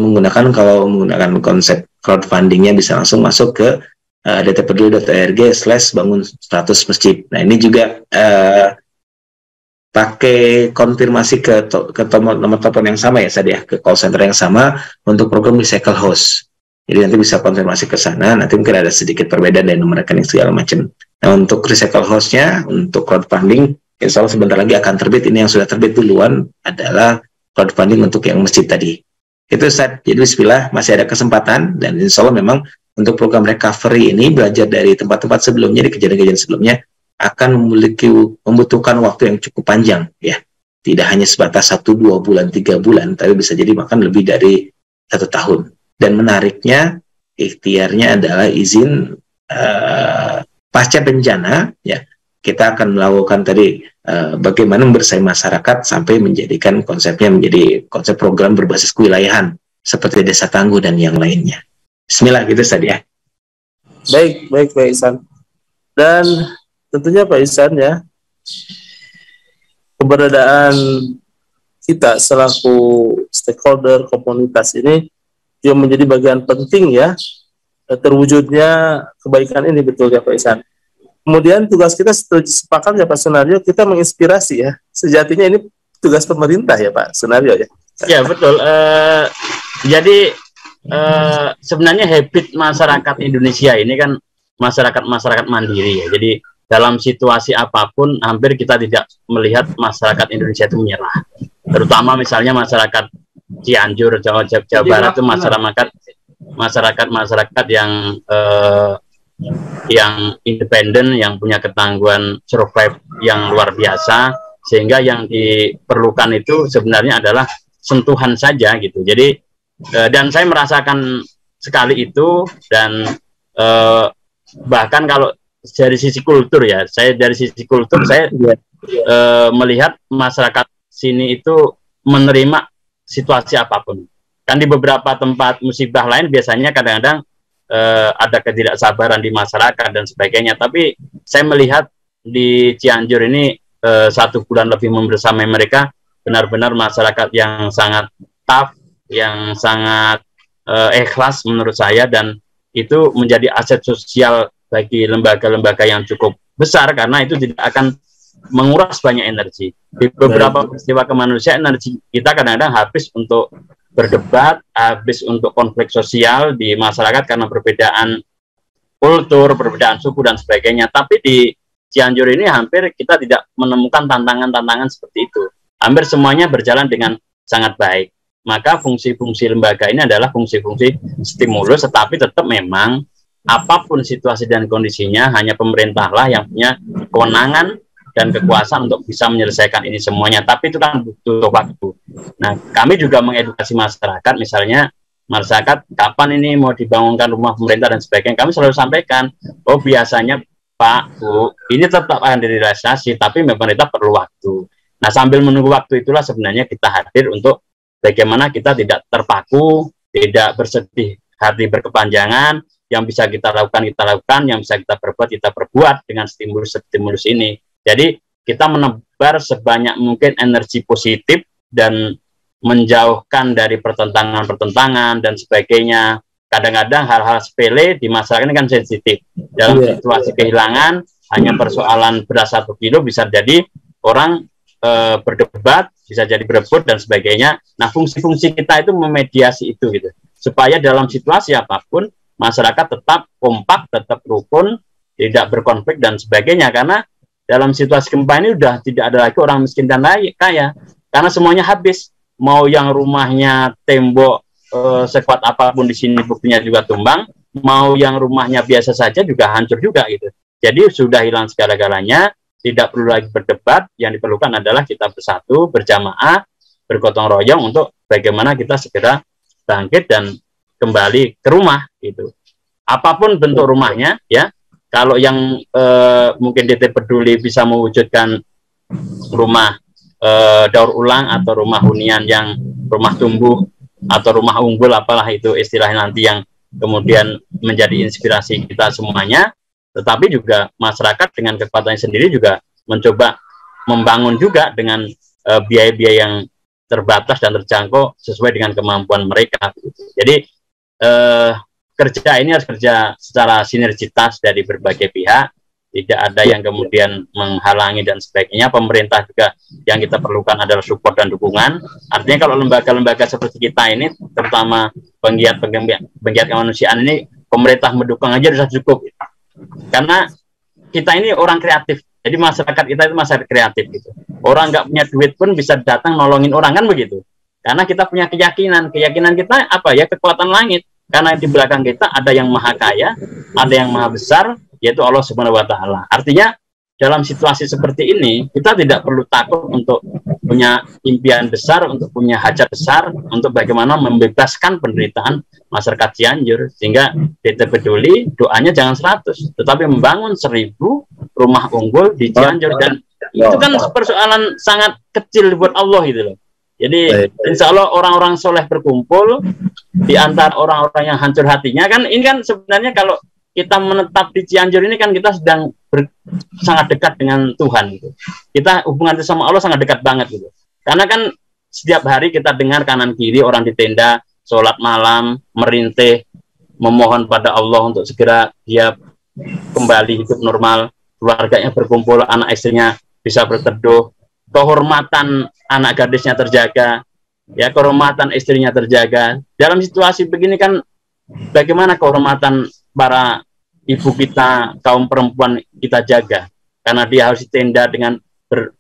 kalau menggunakan konsep crowdfundingnya bisa langsung masuk ke dtpeduli.org/bangun 100 masjid. Nah ini juga pakai konfirmasi ke nomor telepon yang sama ya saya, ke call center yang sama untuk program recycle house. Jadi nanti bisa konfirmasi ke sana, nanti mungkin ada sedikit perbedaan dari nomor rekening segala macam. Nah untuk recycle house-nya, untuk crowdfunding, insya Allah sebentar lagi akan terbit. Ini yang sudah terbit duluan adalah crowdfunding untuk yang masjid tadi. Itu Ustaz. Jadi bismillah, masih ada kesempatan, dan insya Allah memang untuk program recovery ini belajar dari tempat-tempat sebelumnya, di kejadian-kejadian sebelumnya, akan membutuhkan waktu yang cukup panjang ya. Tidak hanya sebatas 1, 2 bulan, 3 bulan, tapi bisa jadi bahkan lebih dari 1 tahun. Dan menariknya, ikhtiarnya adalah izin pasca bencana ya, kita akan melakukan tadi bagaimana membersamai masyarakat sampai menjadikan konsepnya menjadi konsep program berbasis kewilayahan seperti Desa Tangguh dan yang lainnya. Bismillah gitu tadi ya. Baik Pak Ihsan. Dan tentunya Pak Ihsan ya, keberadaan kita selaku stakeholder komunitas ini juga menjadi bagian penting ya terwujudnya kebaikan ini, betul ya Pak Ihsan. Kemudian tugas kita sepakat ya Pak Sunario, kita menginspirasi ya. Sejatinya ini tugas pemerintah ya Pak Sunario ya. Ya betul. Jadi sebenarnya habit masyarakat Indonesia ini kan masyarakat mandiri ya. Jadi dalam situasi apapun hampir kita tidak melihat masyarakat Indonesia itu menyerah. Terutama misalnya masyarakat Cianjur, Jawa Barat itu masyarakat yang independen, yang punya ketangguhan survive yang luar biasa, sehingga yang diperlukan itu sebenarnya adalah sentuhan saja gitu. Jadi dan saya merasakan sekali itu, dan bahkan kalau dari sisi kultur ya, saya melihat masyarakat sini itu menerima situasi apapun. Kan di beberapa tempat musibah lain biasanya kadang-kadang ada ketidaksabaran di masyarakat dan sebagainya, tapi saya melihat di Cianjur ini 1 bulan lebih membersamai mereka, benar-benar masyarakat yang sangat tough, yang sangat ikhlas menurut saya, dan itu menjadi aset sosial bagi lembaga-lembaga yang cukup besar, karena itu tidak akan menguras banyak energi. Di beberapa peristiwa kemanusiaan, energi kita kadang-kadang habis untuk berdebat, habis untuk konflik sosial di masyarakat karena perbedaan kultur, perbedaan suku dan sebagainya. Tapi di Cianjur ini hampir kita tidak menemukan tantangan-tantangan seperti itu. Hampir semuanya berjalan dengan sangat baik. Maka fungsi-fungsi lembaga ini adalah fungsi-fungsi stimulus, tetapi tetap memang apapun situasi dan kondisinya, hanya pemerintahlah yang punya kewenangan dan kekuasaan untuk bisa menyelesaikan ini semuanya. Tapi itu kan butuh waktu. Nah, kami juga mengedukasi masyarakat, misalnya masyarakat kapan ini mau dibangunkan rumah pemerintah dan sebagainya, kami selalu sampaikan, oh biasanya Pak, Bu, ini tetap akan direalisasi, tapi pemerintah perlu waktu. Nah, sambil menunggu waktu itulah sebenarnya kita hadir untuk bagaimana kita tidak terpaku, tidak bersedih hati berkepanjangan, yang bisa kita lakukan, yang bisa kita perbuat dengan stimulus-stimulus ini. Jadi kita menebar sebanyak mungkin energi positif dan menjauhkan dari pertentangan-pertentangan dan sebagainya. Kadang-kadang hal-hal sepele di masyarakat ini kan sensitif. Dalam situasi kehilangan, hanya persoalan beras 1 kilo bisa jadi orang berdebat, bisa jadi berebut dan sebagainya. Nah, fungsi-fungsi kita itu memediasi itu gitu. Supaya dalam situasi apapun masyarakat tetap kompak, tetap rukun, tidak berkonflik dan sebagainya, karena dalam situasi gempa ini udah tidak ada lagi orang miskin dan kaya, karena semuanya habis. Mau yang rumahnya tembok sekuat apapun di sini buktinya juga tumbang, mau yang rumahnya biasa saja juga hancur juga gitu. Jadi sudah hilang segala-galanya, tidak perlu lagi berdebat. Yang diperlukan adalah kita bersatu, berjamaah, bergotong royong untuk bagaimana kita segera bangkit dan kembali ke rumah gitu. Apapun bentuk rumahnya ya. Kalau yang mungkin DT Peduli bisa mewujudkan rumah daur ulang atau rumah hunian yang rumah tumbuh atau rumah unggul, apalah itu istilahnya nanti, yang kemudian menjadi inspirasi kita semuanya. Tetapi juga masyarakat dengan kekuatannya sendiri juga mencoba membangun juga dengan biaya-biaya yang terbatas dan terjangkau sesuai dengan kemampuan mereka. Jadi kerja ini harus kerja secara sinergitas dari berbagai pihak, tidak ada yang kemudian menghalangi dan sebagainya. Pemerintah juga yang kita perlukan adalah support dan dukungan. Artinya kalau lembaga-lembaga seperti kita ini, terutama penggiat kemanusiaan ini, pemerintah mendukung aja sudah cukup. Karena kita ini orang kreatif, jadi masyarakat kita itu masyarakat kreatif gitu. Orang nggak punya duit pun bisa datang nolongin orang, kan begitu. Karena kita punya keyakinan kita apa ya, kekuatan langit. Karena di belakang kita ada yang maha kaya, ada yang maha besar, yaitu Allah Subhanahu wa Ta'ala. Artinya dalam situasi seperti ini kita tidak perlu takut untuk punya impian besar, untuk punya hajat besar, untuk bagaimana membebaskan penderitaan masyarakat Cianjur. Sehingga DT Peduli doanya jangan 100, tetapi membangun 1000, rumah unggul di Cianjur, dan itu kan persoalan sangat kecil buat Allah gitu loh. Jadi insya Allah orang-orang soleh berkumpul di antara orang-orang yang hancur hatinya. Kan ini kan sebenarnya kalau kita menetap di Cianjur ini kan kita sedang sangat dekat dengan Tuhan gitu. Kita hubungan itu sama Allah sangat dekat banget gitu. Karena kan setiap hari kita dengar kanan kiri orang di tenda sholat malam, merintih, memohon pada Allah untuk segera dia kembali hidup normal, keluarganya berkumpul, anak istrinya bisa berteduh, kehormatan anak gadisnya terjaga, ya kehormatan istrinya terjaga. Dalam situasi begini kan bagaimana kehormatan para ibu kita, kaum perempuan kita jaga, karena dia harus di tenda dengan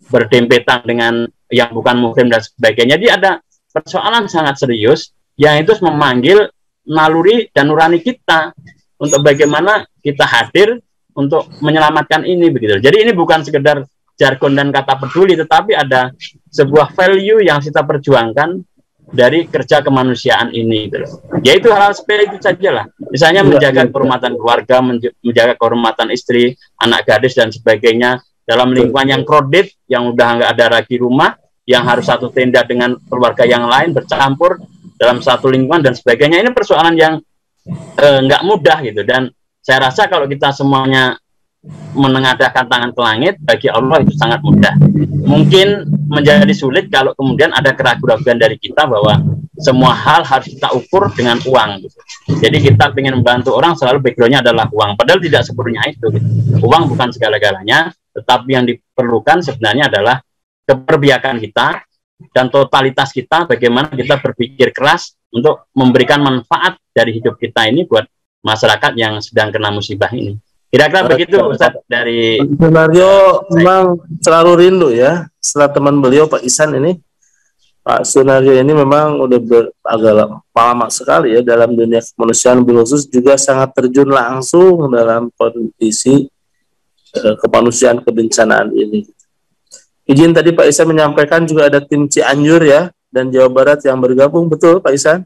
berdempetan dengan yang bukan muslim dan sebagainya. Jadi ada persoalan sangat serius yang itu memanggil naluri dan nurani kita untuk bagaimana kita hadir untuk menyelamatkan ini begitu. Jadi ini bukan sekedar jargon dan kata peduli, tetapi ada sebuah value yang kita perjuangkan dari kerja kemanusiaan ini gitu. Yaitu hal-hal sepele itu saja lah. Misalnya menjaga kehormatan keluarga, menjaga kehormatan istri, anak gadis dan sebagainya dalam lingkungan yang crowded, yang udah nggak ada lagi rumah, yang harus satu tenda dengan keluarga yang lain bercampur dalam satu lingkungan dan sebagainya. Ini persoalan yang nggak mudah gitu, dan saya rasa kalau kita semuanya menengadahkan tangan ke langit, bagi Allah itu sangat mudah. Mungkin menjadi sulit kalau kemudian ada keraguan-keraguan dari kita bahwa semua hal harus kita ukur dengan uang gitu. Jadi kita ingin membantu orang selalu backgroundnya adalah uang, padahal tidak sepenuhnya itu gitu. Uang bukan segala-galanya, tetapi yang diperlukan sebenarnya adalah keperbiakan kita dan totalitas kita, bagaimana kita berpikir keras untuk memberikan manfaat dari hidup kita ini buat masyarakat yang sedang kena musibah ini. Kira-kira begitu Ustaz dari Sunario. Memang selalu rindu ya setelah teman beliau Pak Ihsan ini. Pak Sunario ini memang udah agak lama sekali ya dalam dunia kemanusiaan, khusus juga sangat terjun langsung dalam kondisi kemanusiaan kebencanaan ini. Izin tadi Pak Ihsan menyampaikan juga ada tim Cianjur ya dan Jawa Barat yang bergabung, betul Pak Ihsan?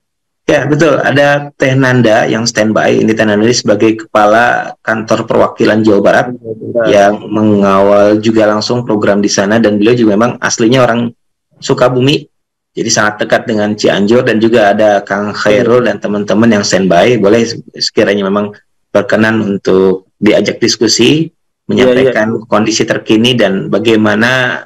Ya betul, ada Teh Nanda yang standby. Ini Teh Nanda sebagai Kepala Kantor Perwakilan Jawa Barat yang mengawal juga langsung program di sana, dan beliau juga memang aslinya orang Sukabumi, jadi sangat dekat dengan Cianjur. Dan juga ada Kang Khairul dan teman-teman yang standby. Boleh sekiranya memang berkenan untuk diajak diskusi, menyampaikan kondisi terkini dan bagaimana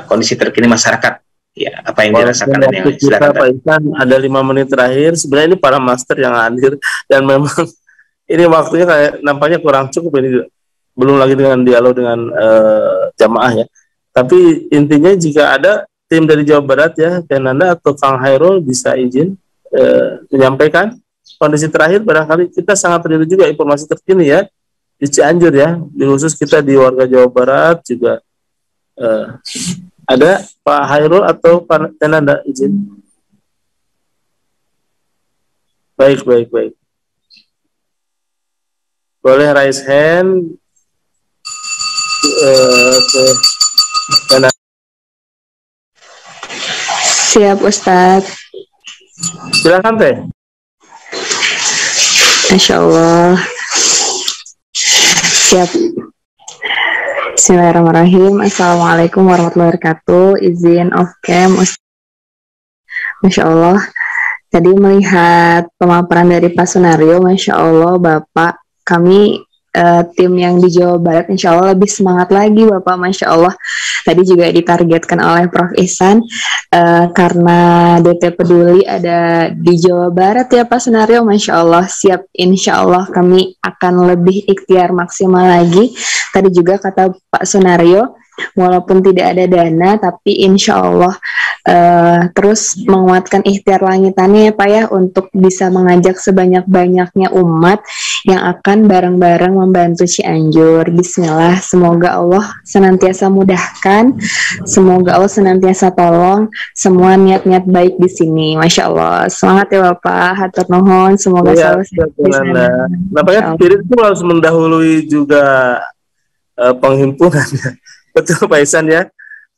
kondisi terkini masyarakat. Ya, apa yang dirasakan dan yang kita Pak Ihsan ada 5 menit terakhir. Sebenarnya ini para master yang hadir dan memang ini waktunya kayak nampaknya kurang cukup ini, belum lagi dengan dialog dengan jamaah ya. Tapi intinya jika ada tim dari Jawa Barat ya, Nanda atau Kang Hairul bisa izin menyampaikan kondisi terakhir. Barangkali kita sangat rindu juga informasi terkini ya di Cianjur ya, di khusus kita di warga Jawa Barat juga. Ada Pak Hairul atau Pak Nanda izin? Baik. Boleh raise hand. Siap Ustadz. Silakan Teh. Masya Allah. Siap. Bismillahirrahmanirrahim. Assalamualaikum warahmatullahi wabarakatuh. Izin off cam. Masya Allah. Tadi melihat pemaparan dari Pak Sunario, Masya Allah Bapak, kami tim yang di Jawa Barat Insya Allah lebih semangat lagi Bapak, Masya Allah. Tadi juga ditargetkan oleh Prof. Ihsan karena DT Peduli ada di Jawa Barat ya Pak Sunario, Masya Allah. Siap, Insya Allah kami akan lebih ikhtiar maksimal lagi. Tadi juga kata Pak Sunario, walaupun tidak ada dana, tapi insya Allah terus menguatkan ikhtiar langitannya ya Pak ya, untuk bisa mengajak sebanyak-banyaknya umat yang akan bareng-bareng membantu Cianjur. Bismillah, semoga Allah senantiasa mudahkan, semoga Allah senantiasa tolong semua niat-niat baik di sini. Masya Allah, semangat ya Bapak, hatur nuhun, semoga selalu sehat di sana. Nampaknya spirit itu harus mendahului juga penghimpunan ya. Betul Pak Ihsan ya,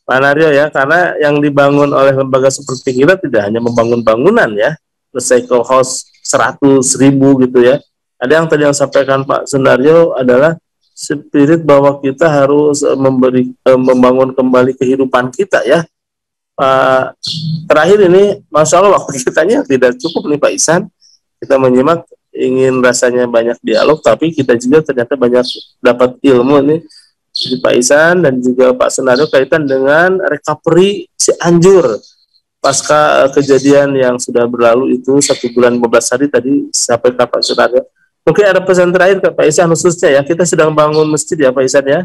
Pak Nario ya, karena yang dibangun oleh lembaga seperti kita tidak hanya membangun bangunan ya, recycle house 100.000 gitu ya. Ada yang tadi yang sampaikan Pak Sunario adalah spirit bahwa kita harus membangun kembali kehidupan kita ya. Terakhir ini, Masya Allah waktu kitanya tidak cukup nih Pak Ihsan. Kita menyimak, ingin rasanya banyak dialog, tapi kita juga ternyata banyak dapat ilmu nih di Pak Ihsan dan juga Pak Sunario kaitan dengan recovery Cianjur pasca kejadian yang sudah berlalu itu 1 bulan 15 hari tadi sampai ke Pak Sunario. Mungkin ada pesan terakhir ke Pak Ihsan khususnya ya, kita sedang bangun masjid ya Pak Ihsan ya.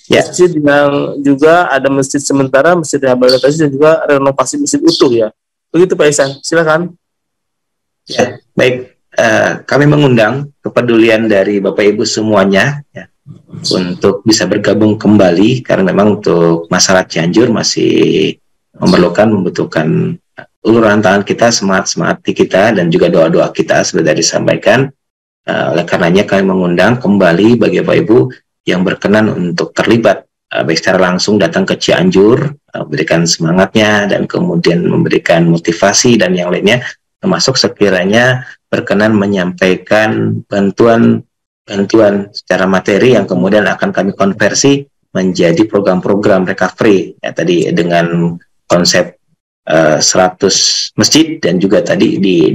Ya. Masjid yang juga ada masjid sementara, masjid rehabilitasi dan juga renovasi masjid utuh ya. Begitu Pak Ihsan, silakan. Ya, baik. Kami mengundang kepedulian dari Bapak Ibu semuanya ya, untuk bisa bergabung kembali karena memang untuk masalah Cianjur masih membutuhkan uluran tangan kita, semangat kita dan juga doa-doa kita seperti tadi disampaikan. Oleh karenanya kami mengundang kembali bagi Bapak Ibu yang berkenan untuk terlibat baik secara langsung datang ke Cianjur, memberikan semangatnya dan kemudian memberikan motivasi dan yang lainnya, termasuk sekiranya berkenan menyampaikan bantuan secara materi yang kemudian akan kami konversi menjadi program-program recovery ya, tadi dengan konsep 100 masjid dan juga tadi di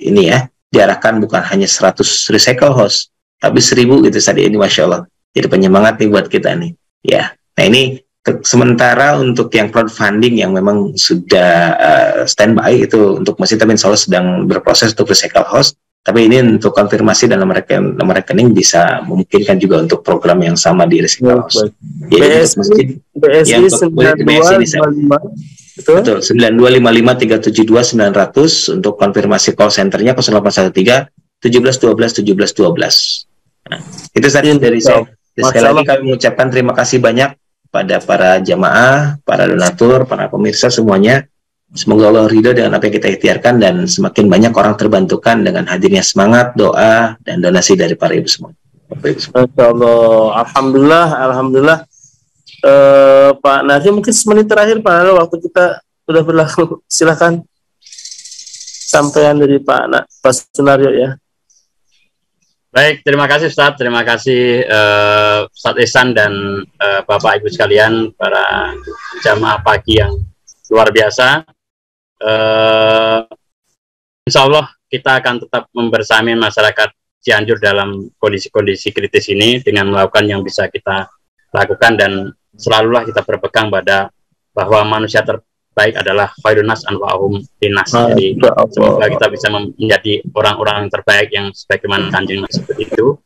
ini ya diarahkan bukan hanya 100 recycle house tapi 1000 gitu tadi ini, Masya Allah. Jadi penyemangat nih buat kita nih ya. Nah ini sementara untuk yang crowdfunding yang memang sudah standby itu untuk masjid, tapi insya Allah sedang berproses untuk recycle house. Tapi ini untuk konfirmasi dan nomor rekening bisa memungkinkan juga untuk program yang sama di recycle house. Jadi untuk masjid yang untuk BSI ini betul 9255372900 untuk konfirmasi call centernya 0813 1712 1712. Nah, itu tadi dari saya. Sekali lagi kami mengucapkan terima kasih banyak pada para jamaah, para donatur, para pemirsa semuanya. Semoga Allah ridho dengan apa yang kita ikhtiarkan dan semakin banyak orang terbantukan dengan hadirnya semangat, doa, dan donasi dari para ibu semua. Masya Allah, Alhamdulillah. Pak Nafi mungkin semenit terakhir Pak Nafi, waktu kita sudah berlalu. Silakan sampaian dari Pak Sunario ya. Baik, terima kasih Ustadz, terima kasih Ustadz Ihsan dan Bapak Ibu sekalian, para jamaah pagi yang luar biasa. Insya Allah kita akan tetap membersami masyarakat Cianjur dalam kondisi-kondisi kritis ini dengan melakukan yang bisa kita lakukan dan selalulah kita berpegang pada bahwa manusia terbaik adalah khairun nas anfa'uhum linnas. Jadi semoga kita bisa menjadi orang-orang yang terbaik yang sebagaimana Kanjeng Nabi seperti itu,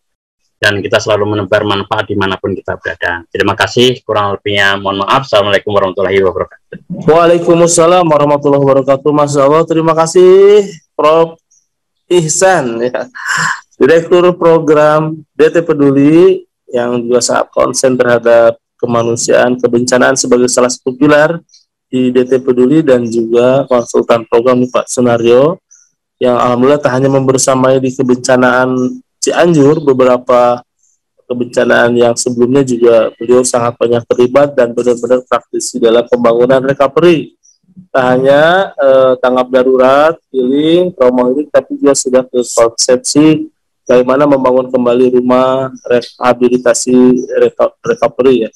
dan kita selalu menebar manfaat dimanapun kita berada. Terima kasih, kurang lebihnya mohon maaf. Assalamualaikum warahmatullahi wabarakatuh. Waalaikumsalam warahmatullahi wabarakatuh. Masya Allah, terima kasih Prof. Ihsan ya, Direktur Program DT Peduli yang juga sangat konsen terhadap kemanusiaan, kebencanaan sebagai salah satu pilar di DT Peduli, dan juga konsultan program Pak Sunario yang alhamdulillah tak hanya membersamai di kebencanaan Cianjur, beberapa kebencanaan yang sebelumnya juga beliau sangat banyak terlibat dan benar-benar praktisi dalam pembangunan recovery. Tak hanya tanggap darurat, healing, trauma healing, tapi juga sudah ke konsepsi bagaimana membangun kembali rumah, rehabilitasi, recovery ya.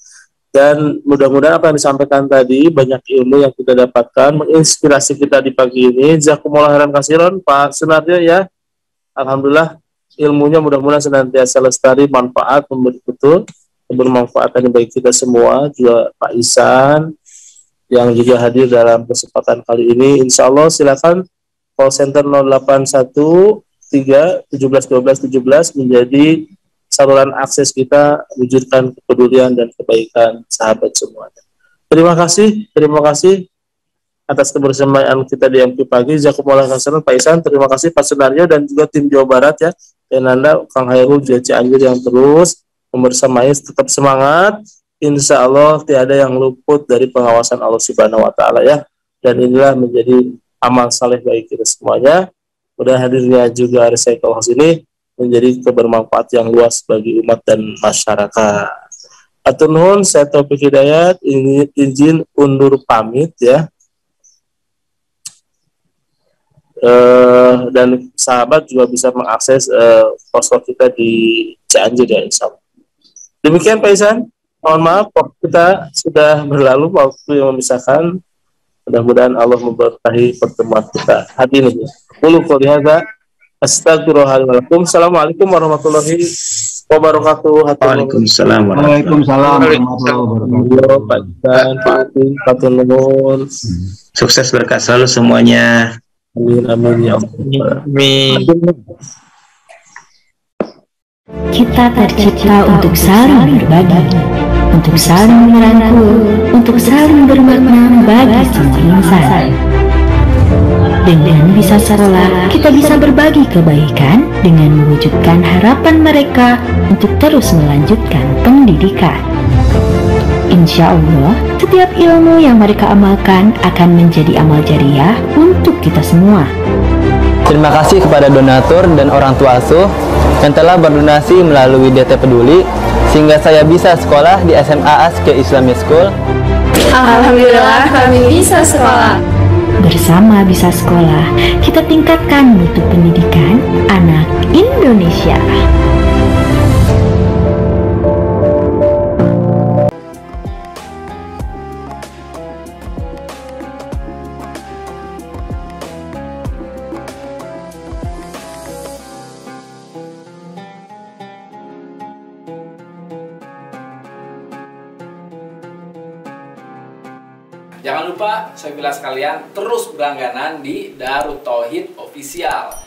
Dan mudah-mudahan apa yang disampaikan tadi, banyak ilmu yang kita dapatkan, menginspirasi kita di pagi ini. Jazakumullah khairan katsiran Pak Sunario ya. Alhamdulillah ilmunya mudah-mudahan senantiasa lestari, manfaat, betul, bermanfaatan bagi kita semua. Juga Pak Ihsan yang juga hadir dalam kesempatan kali ini. Insya Allah silakan call center 081 3 17 12 17 menjadi saluran akses kita wujudkan kepedulian dan kebaikan sahabat semuanya. Terima kasih atas kebersamaan kita di MP Pagi. Jazakumullah khairan Pak Ihsan, terima kasih Pak Sunario dan juga tim Jawa Barat ya, Nanda, Kang Hairul, Cianjur yang terus membersamai, tetap semangat. Insya Allah tiada yang luput dari pengawasan Allah Subhanahu Wa Taala ya, dan inilah menjadi amal saleh bagi kita semuanya. Mudah hadirnya juga recycle house ini menjadi kebermanfaat yang luas bagi umat dan masyarakat. Atur nuhun, saya Taufik Hidayat, izin undur pamit ya. Dan sahabat juga bisa mengakses posko kita di Cianjur ya, insya Allah. Demikian Pak Ihsan. Mohon maaf waktu kita sudah berlalu, waktu yang memisahkan. Mudah-mudahan Allah memberkahi pertemuan kita hari ini. Qulu qouli hadza astagfirullahaladzim. Assalamualaikum warahmatullahi wabarakatuh. Waalaikumsalam. Waalaikumsalam warahmatullahi wabarakatuh. Pak Nuhun. Sukses berkah selalu semuanya. Amin amin ya Allah. Amin. Kita tercipta untuk saling berbagi, untuk saling merangkul, untuk saling bermakna bagi semua insan. Dengan Bisa Sekolah, kita bisa berbagi kebaikan dengan mewujudkan harapan mereka untuk terus melanjutkan pendidikan. Insya Allah, setiap ilmu yang mereka amalkan akan menjadi amal jariah untuk kita semua. Terima kasih kepada donatur dan orang tua asuh yang telah berdonasi melalui DT Peduli sehingga saya bisa sekolah di SMA Aske Islamic School. Alhamdulillah kami bisa sekolah. Bersama Bisa Sekolah, kita tingkatkan mutu pendidikan anak Indonesia. Jangan lupa, saya bilang sekalian, terus berlangganan di Darut Tauhid Official.